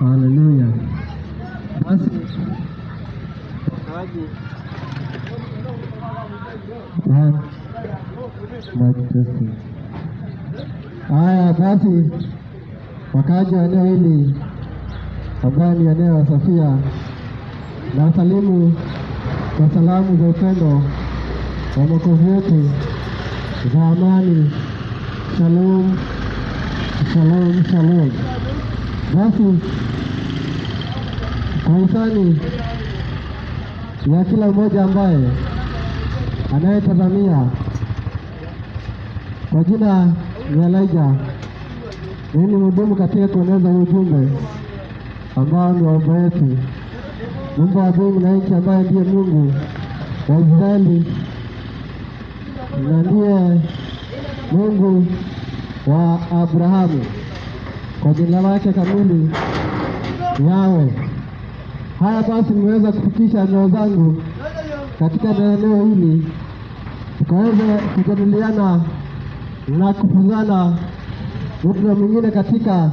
Haleluya. Basi haya, basi wakaji wa eneo hili ambayo ni eneo la Sofia, na wasalimu kwa salamu za upendo wa Mwokozi wetu za amani. Shalom, shalom, shalom. Basi kwa hisani ya kila mmoja ambaye anayetazamia, kwa jina ni Elijah, mimi ni mhudumu katika kueneza ujumbe ambao ni wa Baba yetu Mungu wa mbingu na nchi, ambaye ndiye Mungu wa Israeli na ndiye Mungu wa Abrahamu, kwa jina lake kamili Yawe. Haya basi, nimeweza kufikisha neno zangu katika eneo hili tukaweze kujadiliana na kufunzana mtu na mwingine katika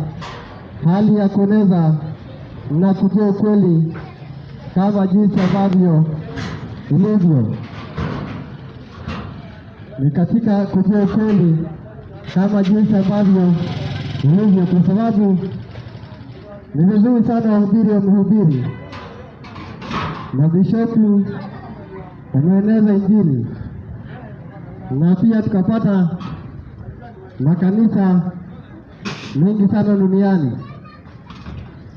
hali ya kueneza na kujua ukweli kama jinsi ambavyo ilivyo. Ni katika kujua ukweli kama jinsi ambavyo ilivyo, kwa sababu ni vizuri sana wahubiri wamehubiri na bishopu wameeneza Injili, na pia tukapata makanisa mengi sana duniani,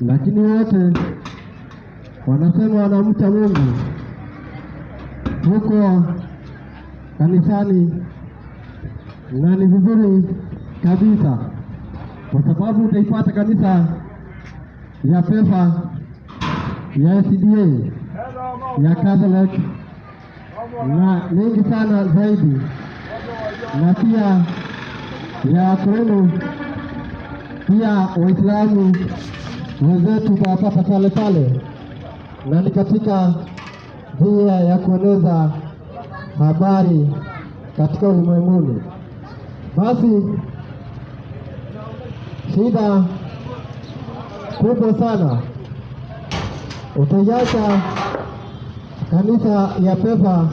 lakini wote wanasema wanamcha Mungu huko kanisani, na ni vizuri kabisa, kwa sababu utaipata kanisa ya PEFA, ya SDA, ya Catholic na mengi sana zaidi, na pia ya Wakristo, pia Waislamu wenzetu tutawapata pale pale, na ni katika njia ya kueneza habari katika ulimwenguni. Basi shida kubwa sana utaiacha kanisa ya PEFA